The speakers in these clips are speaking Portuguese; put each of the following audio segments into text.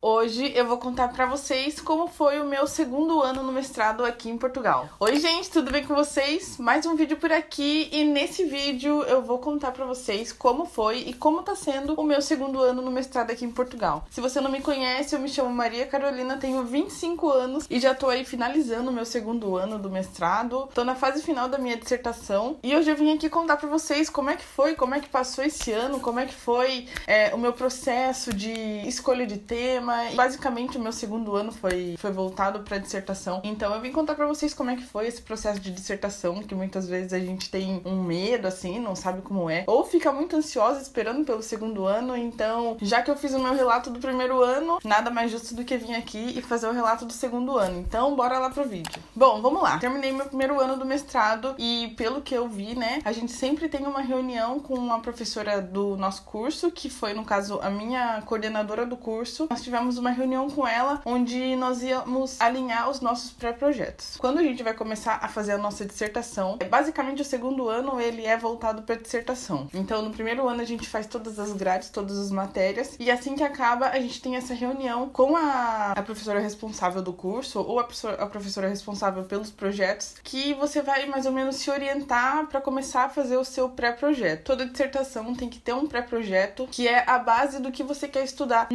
Hoje eu vou contar pra vocês como foi o meu segundo ano no mestrado aqui em Portugal. Oi gente, tudo bem com vocês? Mais um vídeo por aqui e nesse vídeo eu vou contar pra vocês como foi e como tá sendo o meu segundo ano no mestrado aqui em Portugal. Se você não me conhece, eu me chamo Maria Carolina, tenho 25 anos e já tô aí finalizando o meu segundo ano do mestrado. Tô na fase final da minha dissertação e hoje eu vim aqui contar pra vocês como é que foi, como é que passou esse ano, como é que foi o meu processo de escolha de tema. E basicamente o meu segundo ano foi voltado para dissertação. Então eu vim contar para vocês como é que foi esse processo de dissertação, que muitas vezes a gente tem um medo assim, não sabe como é, ou fica muito ansiosa esperando pelo segundo ano. Então, já que eu fiz o meu relato do primeiro ano, nada mais justo do que vir aqui e fazer o relato do segundo ano. Então, bora lá pro vídeo. Bom, vamos lá. Terminei meu primeiro ano do mestrado e pelo que eu vi, né, a gente sempre tem uma reunião com uma professora do nosso curso, que foi, no caso, a minha coordenadora do curso. Nós tivemos uma reunião com ela onde nós íamos alinhar os nossos pré-projetos. Quando a gente vai começar a fazer a nossa dissertação, basicamente o segundo ano ele é voltado para dissertação. Então no primeiro ano a gente faz todas as grades, todas as matérias e assim que acaba a gente tem essa reunião com a professora responsável do curso ou a professora responsável pelos projetos, que você vai mais ou menos se orientar para começar a fazer o seu pré-projeto. Toda dissertação tem que ter um pré-projeto que é a base do que você quer estudar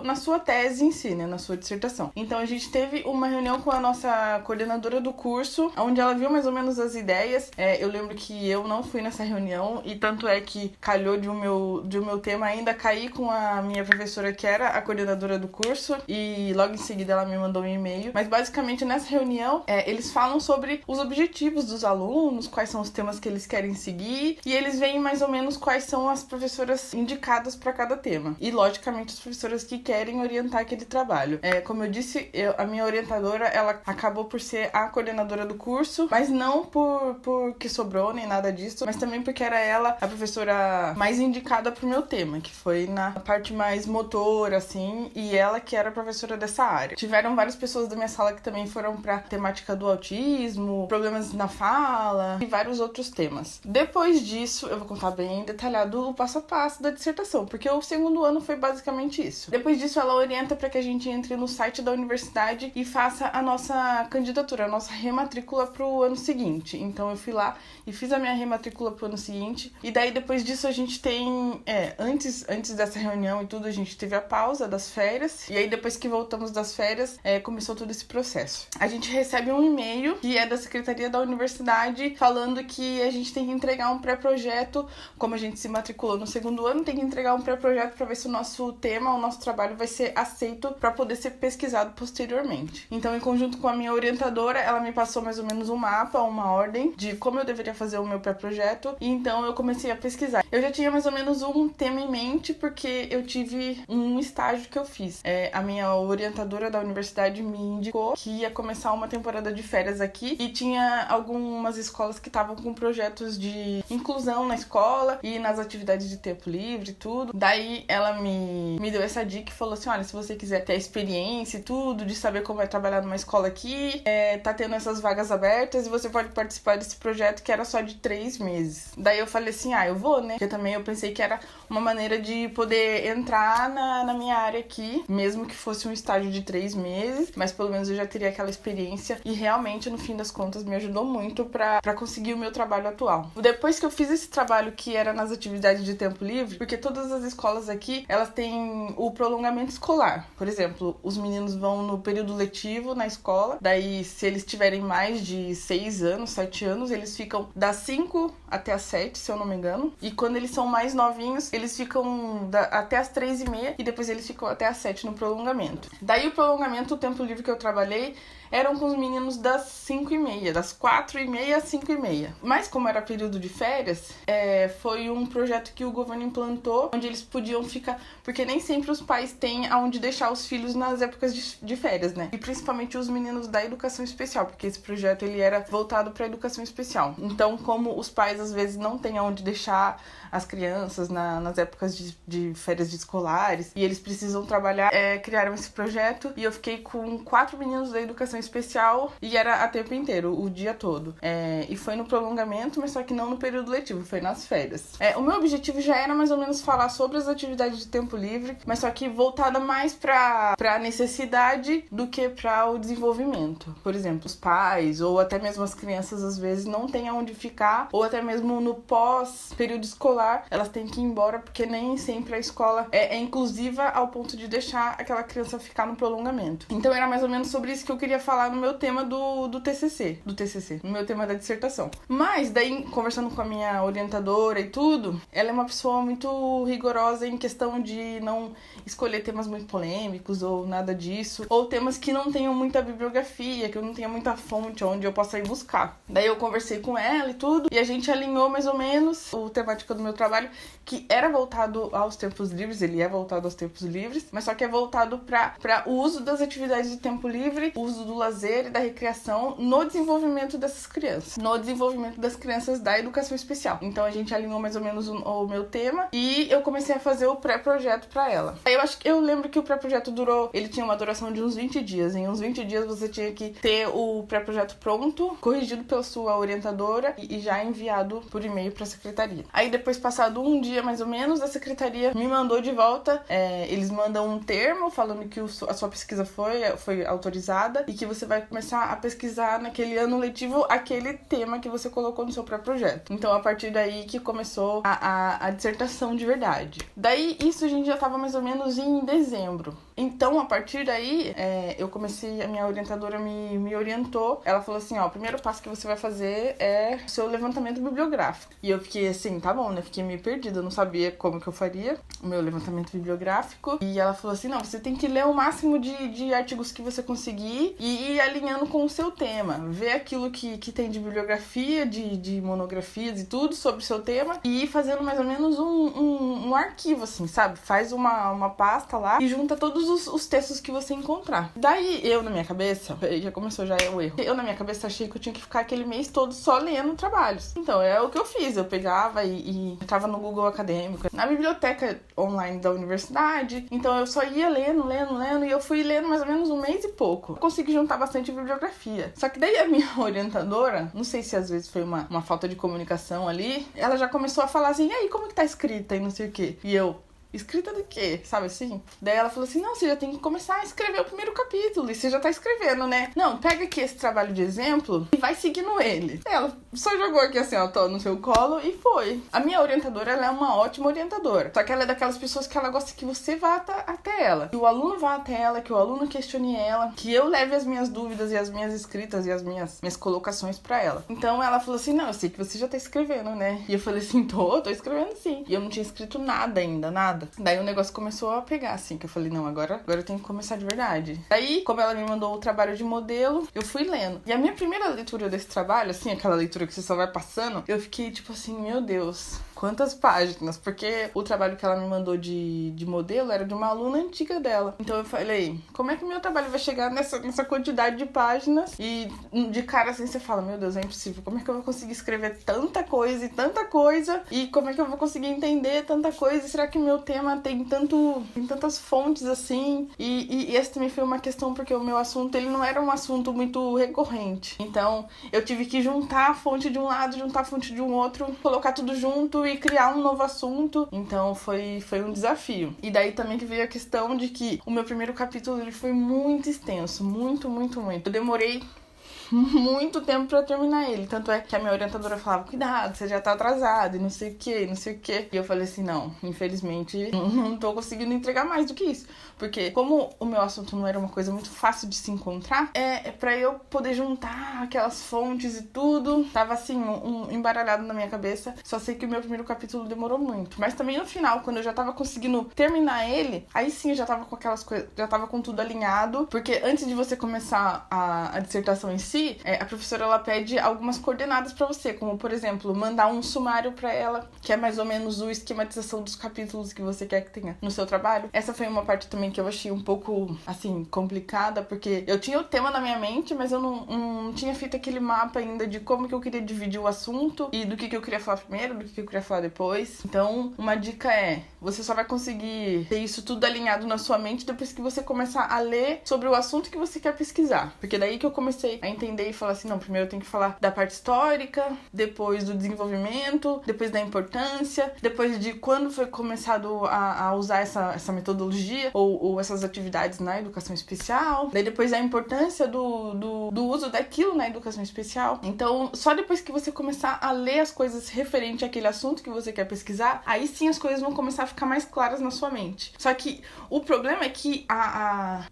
na sua tese em si, né, na sua dissertação. Então a gente teve uma reunião com a nossa coordenadora do curso, onde ela viu mais ou menos as ideias. Eu lembro que eu não fui nessa reunião e tanto é que calhou de o meu tema ainda cair com a minha professora, que era a coordenadora do curso, e logo em seguida ela me mandou um e-mail. Mas basicamente nessa reunião eles falam sobre os objetivos dos alunos, quais são os temas que eles querem seguir, e eles veem mais ou menos quais são as professoras indicadas para cada tema. E logicamente as professoras que querem orientar aquele trabalho. Como eu disse, a minha orientadora, ela acabou por ser a coordenadora do curso, mas não por que sobrou nem nada disso, mas também porque era ela a professora mais indicada pro meu tema, que foi na parte mais motora, assim, e ela que era a professora dessa área. Tiveram várias pessoas da minha sala que também foram pra temática do autismo, problemas na fala e vários outros temas. Depois disso, eu vou contar bem detalhado o passo a passo da dissertação, porque o segundo ano foi basicamente isso. Depois disso, ela orienta para que a gente entre no site da universidade e faça a nossa candidatura, a nossa rematrícula para o ano seguinte. Então eu fui lá e fiz a minha rematrícula para o ano seguinte. E daí depois disso a gente tem, antes dessa reunião e tudo, a gente teve a pausa das férias. E aí depois que voltamos das férias, começou todo esse processo. A gente recebe um e-mail que é da secretaria da universidade falando que a gente tem que entregar um pré-projeto. Como a gente se matriculou no segundo ano, tem que entregar um pré-projeto para ver se o nosso tema, o nosso trabalho vai ser aceito para poder ser pesquisado posteriormente. Então, em conjunto com a minha orientadora, ela me passou mais ou menos um mapa, uma ordem de como eu deveria fazer o meu pré-projeto, e então eu comecei a pesquisar. Eu já tinha mais ou menos um tema em mente, porque eu tive um estágio que eu fiz. A minha orientadora da universidade me indicou que ia começar uma temporada de férias aqui, e tinha algumas escolas que estavam com projetos de inclusão na escola e nas atividades de tempo livre e tudo. Daí ela me deu essa dica e falou assim, olha, se você quiser ter a experiência e tudo, de saber como é trabalhar numa escola aqui, tá tendo essas vagas abertas e você pode participar desse projeto que era só de 3 meses. Daí eu falei assim, eu vou, né? Porque também eu pensei que era uma maneira de poder entrar na minha área aqui, mesmo que fosse um estágio de 3 meses, mas pelo menos eu já teria aquela experiência e realmente, no fim das contas, me ajudou muito pra conseguir o meu trabalho atual. Depois que eu fiz esse trabalho que era nas atividades de tempo livre, porque todas as escolas aqui, elas têm o prolongamento escolar. Por exemplo, os meninos vão no período letivo na escola, daí se eles tiverem mais de 6 anos, 7 anos, eles ficam das 5 até as 7, se eu não me engano, e quando eles são mais novinhos, eles ficam até as 3h30 e depois eles ficam até as 7 no prolongamento. Daí o prolongamento, o tempo livre que eu trabalhei, eram com os meninos das 5h30, das 4h30 às 5h30. Mas como era período de férias, foi um projeto que o governo implantou, onde eles podiam ficar, porque nem sempre os pais têm aonde deixar os filhos nas épocas de férias, né? E principalmente os meninos da educação especial, porque esse projeto ele era voltado para educação especial. Então, como os pais pais às vezes não têm onde deixar as crianças nas épocas de férias de escolares e eles precisam trabalhar, criaram esse projeto e eu fiquei com 4 meninos da educação especial e era a tempo inteiro, o dia todo. E foi no prolongamento, mas só que não no período letivo, foi nas férias. O meu objetivo já era mais ou menos falar sobre as atividades de tempo livre, mas só que voltada mais pra necessidade do que pra o desenvolvimento. Por exemplo, os pais ou até mesmo as crianças às vezes não têm aonde ficar, ou até mesmo no pós-período escolar elas têm que ir embora porque nem sempre a escola é inclusiva ao ponto de deixar aquela criança ficar no prolongamento. Então era mais ou menos sobre isso que eu queria falar no meu tema do TCC, no meu tema da dissertação. Mas daí, conversando com a minha orientadora e tudo, ela é uma pessoa muito rigorosa em questão de não escolher temas muito polêmicos ou nada disso, ou temas que não tenham muita bibliografia, que eu não tenha muita fonte onde eu possa ir buscar. Daí eu conversei com ela e tudo, e a gente alinhou mais ou menos a temática do meu trabalho, que era voltado aos tempos livres, ele é voltado aos tempos livres, mas só que é voltado para o uso das atividades de tempo livre, o uso do lazer e da recreação no desenvolvimento dessas crianças, no desenvolvimento das crianças da educação especial. Então a gente alinhou mais ou menos o meu tema e eu comecei a fazer o pré-projeto para ela. Aí eu lembro que o pré-projeto ele tinha uma duração de uns 20 dias. Em uns 20 dias você tinha que ter o pré-projeto pronto, corrigido pela sua orientadora e já enviado por e-mail para a secretaria. Aí depois, passado um dia mais ou menos, a secretaria me mandou de volta. Eles mandam um termo falando que a sua pesquisa foi autorizada e que você vai começar a pesquisar naquele ano letivo aquele tema que você colocou no seu pré-projeto. Então, a partir daí que começou a dissertação de verdade. Daí, isso a gente já estava mais ou menos em dezembro. Então, a partir daí, a minha orientadora me orientou. Ela falou assim, o primeiro passo que você vai fazer é o seu levantamento bibliográfico. E eu fiquei assim, tá bom, né? Fiquei meio perdida, eu não sabia como que eu faria o meu levantamento bibliográfico. E ela falou assim, não, você tem que ler o máximo de artigos que você conseguir e ir alinhando com o seu tema. Ver aquilo que tem de bibliografia, de monografias e tudo sobre o seu tema e ir fazendo mais ou menos um arquivo, assim, sabe? Faz uma pasta lá e junta todos os textos que você encontrar. Daí, eu na minha cabeça, já começou, já é o erro. Eu na minha cabeça achei que eu tinha que ficar aquele mês todo só lendo trabalhos. Então, é o que eu fiz. Eu pegava e entrava no Google Acadêmico, na biblioteca online da universidade. Então, eu só ia lendo, e eu fui lendo mais ou menos um mês e pouco. Eu consegui juntar bastante bibliografia. Só que daí a minha orientadora, não sei se às vezes foi uma falta de comunicação ali, ela já começou a falar assim, e aí, como que tá escrita e não sei o quê. E eu, escrita do quê? Sabe assim? Daí ela falou assim, não, você já tem que começar a escrever o primeiro capítulo. E você já tá escrevendo, né? Não, pega aqui esse trabalho de exemplo e vai seguindo ele. Ela só jogou aqui assim, tô no seu colo e foi. A minha orientadora, ela é uma ótima orientadora. Só que ela é daquelas pessoas que ela gosta que você vá até ela. Que o aluno vá até ela, que o aluno questione ela, que eu leve as minhas dúvidas e as minhas escritas e as minhas colocações pra ela. Então ela falou assim, não, eu sei que você já tá escrevendo, né? E eu falei assim, tô escrevendo sim. E eu não tinha escrito nada ainda, nada. Daí o negócio começou a pegar, assim, que eu falei, não, agora eu tenho que começar de verdade. Daí, como ela me mandou o trabalho de modelo, eu fui lendo. E a minha primeira leitura desse trabalho, assim, aquela leitura que você só vai passando, eu fiquei tipo assim, meu Deus, quantas páginas? Porque o trabalho que ela me mandou de modelo era de uma aluna antiga dela. Então eu falei, como é que o meu trabalho vai chegar nessa quantidade de páginas? E de cara assim você fala, meu Deus, é impossível. Como é que eu vou conseguir escrever tanta coisa e tanta coisa? E como é que eu vou conseguir entender tanta coisa? E será que o meu tema tem tantas fontes assim? E essa também foi uma questão porque o meu assunto, ele não era um assunto muito recorrente. Então eu tive que juntar a fonte de um lado, juntar a fonte de um outro, colocar tudo junto e criar um novo assunto. Então foi um desafio. E daí também que veio a questão de que o meu primeiro capítulo ele foi muito extenso, muito. Eu demorei muito tempo pra terminar ele. Tanto é que a minha orientadora falava, cuidado, você já tá atrasado e não sei o que. E eu falei assim, não, infelizmente não tô conseguindo entregar mais do que isso. Porque como o meu assunto não era uma coisa muito fácil de se encontrar, pra eu poder juntar aquelas fontes e tudo, tava assim, embaralhado na minha cabeça. Só sei que o meu primeiro capítulo demorou muito. Mas também no final, quando eu já tava conseguindo terminar ele, aí sim eu já tava com aquelas coisas, já tava com tudo alinhado. Porque antes de você começar a dissertação em si, si, a professora ela pede algumas coordenadas pra você, como por exemplo, mandar um sumário pra ela, que é mais ou menos a esquematização dos capítulos que você quer que tenha no seu trabalho. Essa foi uma parte também que eu achei um pouco, assim, complicada, porque eu tinha o tema na minha mente, mas eu não tinha feito aquele mapa ainda de como que eu queria dividir o assunto e do que eu queria falar primeiro, do que eu queria falar depois. Então, uma dica você só vai conseguir ter isso tudo alinhado na sua mente depois que você começar a ler sobre o assunto que você quer pesquisar. Porque daí que eu comecei a entender e falar assim, não, primeiro eu tenho que falar da parte histórica, depois do desenvolvimento, depois da importância, depois de quando foi começado a usar essa metodologia ou essas atividades na educação especial, daí depois a importância do uso daquilo na educação especial. Então, só depois que você começar a ler as coisas referente àquele assunto que você quer pesquisar, aí sim as coisas vão começar a ficar mais claras na sua mente. Só que o problema é que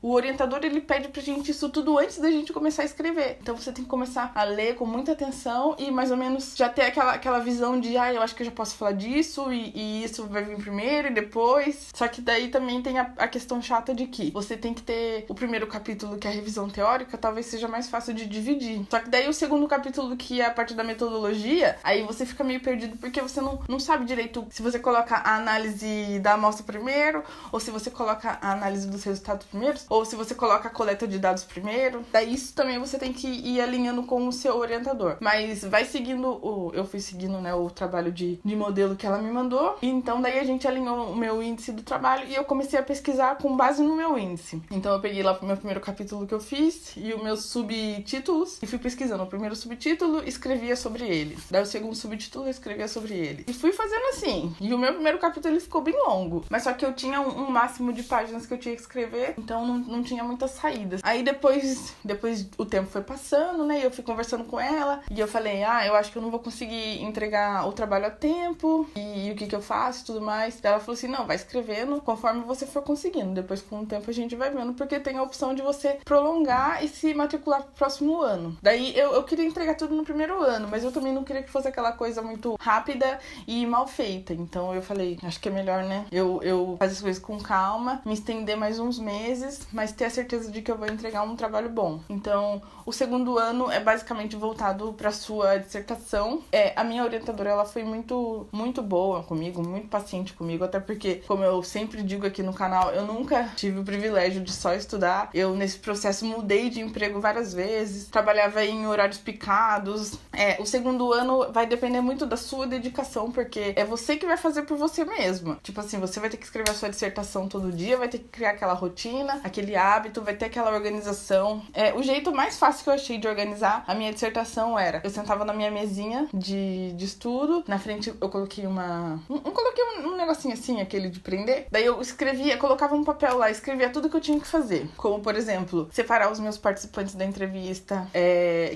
o orientador, ele pede pra gente isso tudo antes da gente começar a escrever. Então você tem que começar a ler com muita atenção e mais ou menos já ter aquela visão de, eu acho que eu já posso falar disso e isso vai vir primeiro e depois. Só que daí também tem a questão chata de que você tem que ter o primeiro capítulo, que é a revisão teórica, talvez seja mais fácil de dividir. Só que daí o segundo capítulo, que é a parte da metodologia, aí você fica meio perdido porque você não sabe direito se você coloca a análise da amostra primeiro, ou se você coloca a análise dos resultados primeiro, ou se você coloca a coleta de dados primeiro. Daí isso também você tem que ir alinhando com o seu orientador. Mas vai seguindo, eu fui seguindo, né, o trabalho de modelo que ela me mandou, e então daí a gente alinhou o meu índice do trabalho e eu comecei a pesquisar com base no meu índice. Então eu peguei lá o meu primeiro capítulo que eu fiz e os meus subtítulos e fui pesquisando. O primeiro subtítulo, escrevia sobre ele. Daí o segundo subtítulo, eu escrevia sobre ele. E fui fazendo assim. E o meu primeiro capítulo, ele ficou bem longo. Mas só que eu tinha um máximo de páginas que eu tinha que escrever, então não tinha muitas saídas. Aí depois o tempo foi passando, né? E eu fui conversando com ela. E eu falei, eu acho que eu não vou conseguir entregar o trabalho a tempo. E o que eu faço e tudo mais. Daí ela falou assim, não, vai escrevendo conforme você for conseguindo. Depois, com o tempo, a gente vai vendo. Porque tem a opção de você prolongar e se matricular pro próximo ano. Daí eu queria entregar tudo no primeiro ano, mas eu também não queria que fosse aquela coisa muito rápida e mal feita. Então eu falei, acho que é melhor, né? Eu fazer as coisas com calma, me estender mais uns meses, mas ter a certeza de que eu vou entregar um trabalho bom. Então, o segundo ano é basicamente voltado pra sua dissertação. A minha orientadora, ela foi muito, muito boa comigo, muito paciente comigo, até porque, como eu sempre digo aqui no canal, eu nunca tive o privilégio de só estudar. Eu, nesse processo, mudei de emprego várias vezes, trabalhava em horários picados. O segundo ano vai depender muito da sua dedicação, porque é você que vai fazer por você mesma. Tipo assim, você vai ter que escrever a sua dissertação todo dia, vai ter que criar aquela rotina, aquele hábito, vai ter aquela organização. O jeito mais fácil que eu achei de organizar a minha dissertação era, eu sentava na minha mesinha de estudo, na frente eu coloquei um negocinho assim, aquele de prender. Daí eu escrevia, colocava um papel lá, escrevia tudo que eu tinha que fazer. Como, por exemplo, separar os meus participantes da entrevista,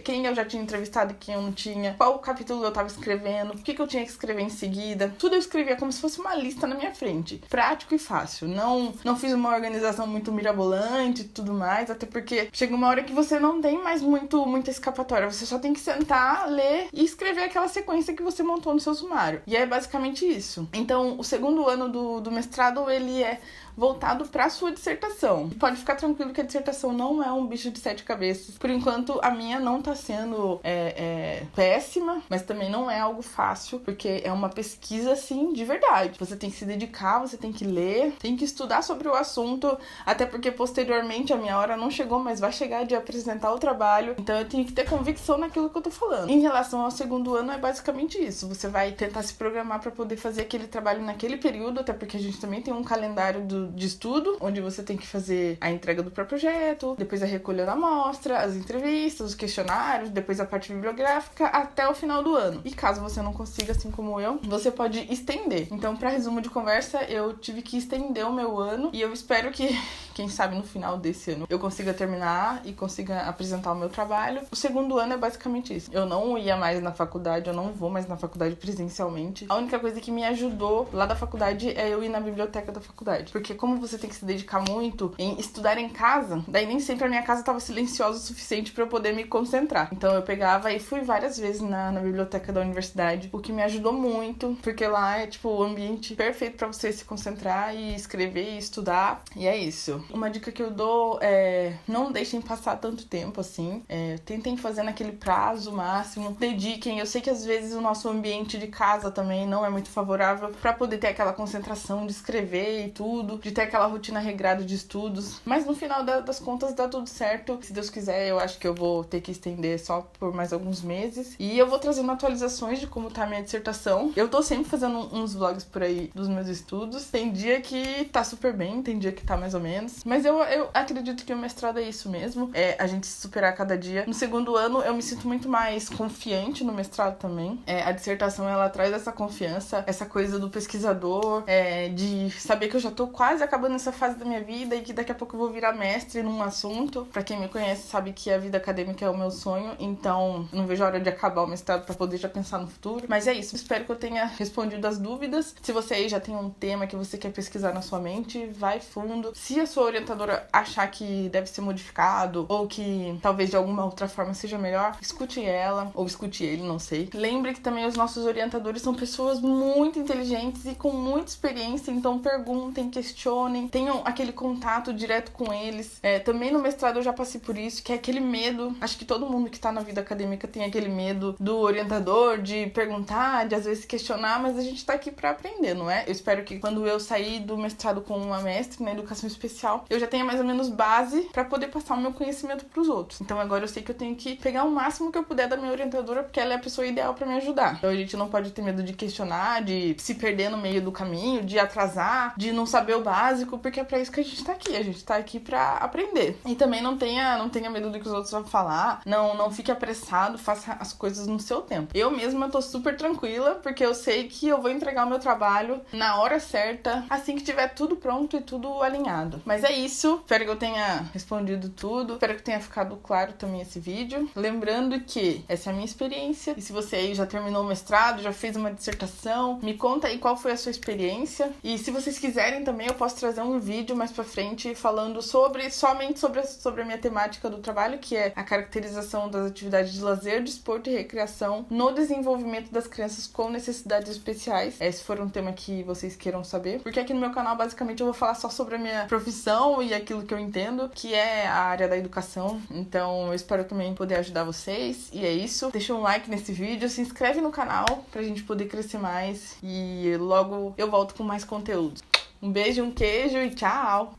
quem eu já tinha entrevistado e quem eu não tinha, qual capítulo eu tava escrevendo, o que eu tinha que escrever em seguida. Tudo eu escrevia como se fosse uma lista na minha frente. Prático e fácil. Não fiz uma organização muito mirabolante e tudo mais, até porque chega uma hora que você não tem mais muita escapatória. Você só tem que sentar, ler e escrever aquela sequência que você montou no seu sumário. E é basicamente isso. Então, o segundo ano do mestrado, ele é voltado para sua dissertação. Pode ficar tranquilo que a dissertação não é um bicho de 7 cabeças. Por enquanto, a minha não tá sendo péssima, mas também não é algo fácil, porque é uma pesquisa, assim, de verdade. Você tem que se dedicar, você tem que ler, tem que estudar sobre o assunto, até porque posteriormente a minha hora não chegou, mas vai chegar de apresentar o trabalho, então eu tenho que ter convicção naquilo que eu tô falando. Em relação ao segundo ano, é basicamente isso. Você vai tentar se programar para poder fazer aquele trabalho naquele período, até porque a gente também tem um calendário de estudo, onde você tem que fazer a entrega do pré-projeto, depois a recolha da amostra, as entrevistas, os questionários, depois a parte bibliográfica, até o final do ano. E caso você não consiga, assim como eu, você pode estender. Então, para resumo de conversa, eu tive que estender o meu ano e eu espero que, quem sabe, no final desse ano eu consiga terminar e consiga apresentar o meu trabalho. O segundo ano é basicamente isso. Eu não ia mais na faculdade, eu não vou mais na faculdade presencialmente. A única coisa que me ajudou lá da faculdade é eu ir na biblioteca da faculdade. Porque como você tem que se dedicar muito em estudar em casa, daí nem sempre a minha casa estava silenciosa o suficiente para eu poder me concentrar. Então eu pegava e fui várias vezes na biblioteca da universidade, o que me ajudou muito, porque lá é tipo o ambiente perfeito para você se concentrar e escrever e estudar. E é isso. Uma dica que eu dou é não deixem passar tanto tempo assim. Tentem fazer naquele prazo máximo. Dediquem. Eu sei que às vezes o nosso ambiente de casa também não é muito favorável pra poder ter aquela concentração de escrever e tudo, de ter aquela rotina regrada de estudos. Mas no final das contas dá tudo certo. Se Deus quiser, eu acho que eu vou ter que estender só por mais alguns meses. E eu vou trazendo atualizações de como tá a minha dissertação. Eu tô sempre fazendo uns vlogs por aí dos meus estudos. Tem dia que tá super bem, tem dia que tá mais ou menos. Mas eu acredito que o mestrado é isso mesmo. É a gente se superar a cada dia. No segundo ano, eu me sinto muito mais confiante no mestrado também. A dissertação, ela traz essa confiança, essa coisa do pesquisador, de saber que eu já tô quase acabando essa fase da minha vida e que daqui a pouco eu vou virar mestre num assunto. Pra quem me conhece sabe que a vida acadêmica é o meu sonho, então não vejo a hora de acabar o mestrado pra poder já pensar no futuro. Mas é isso, espero que eu tenha respondido as dúvidas. Se você aí já tem um tema que você quer pesquisar na sua mente, vai fundo. Se a sua orientadora achar que deve ser modificado ou que talvez de alguma outra forma seja melhor, escute ela ou escute ele, não sei. Lembre que também os nossos orientadores são pessoas muito inteligentes e com muita experiência, então perguntem, questionem, tenham aquele contato direto com eles. Também no mestrado eu já passei por isso, que é aquele medo. Acho que todo mundo que tá na vida acadêmica tem aquele medo do orientador, de perguntar, de às vezes questionar, mas a gente tá aqui pra aprender, não é? Eu espero que quando eu sair do mestrado com uma mestre na educação especial, eu já tenha mais ou menos base pra poder passar o meu conhecimento pros outros. Então agora eu sei que eu tenho que pegar o máximo que eu puder da minha orientadora, porque ela é a pessoa ideal pra me ajudar. Então a gente não pode ter medo de questionar, de se perder no meio do caminho, de atrasar, de não saber o básico, porque é pra isso que a gente tá aqui. A gente tá aqui pra aprender. E também não tenha medo do que os outros vão falar, não fique apressado, faça as coisas no seu tempo. Eu mesma tô super tranquila, porque eu sei que eu vou entregar o meu trabalho na hora certa, assim que tiver tudo pronto e tudo alinhado. Mas é isso, espero que eu tenha respondido tudo, espero que tenha ficado claro também esse vídeo. Lembrando que essa é a minha experiência, e se você aí já terminou o mestrado, já fez uma dissertação, me conta aí qual foi a sua experiência. E se vocês quiserem também, eu posso trazer um vídeo mais pra frente falando somente sobre a minha temática do trabalho, que é a caracterização das atividades de lazer, desporto e recreação no desenvolvimento das crianças com necessidades especiais. Se for um tema que vocês queiram saber, porque aqui no meu canal basicamente eu vou falar só sobre a minha profissão e aquilo que eu entendo, que é a área da educação. Então eu espero também poder ajudar vocês, e é isso. Deixa um like nesse vídeo, se inscreve no canal pra gente poder crescer mais, e logo eu volto com mais conteúdo. Um beijo, um queijo e tchau!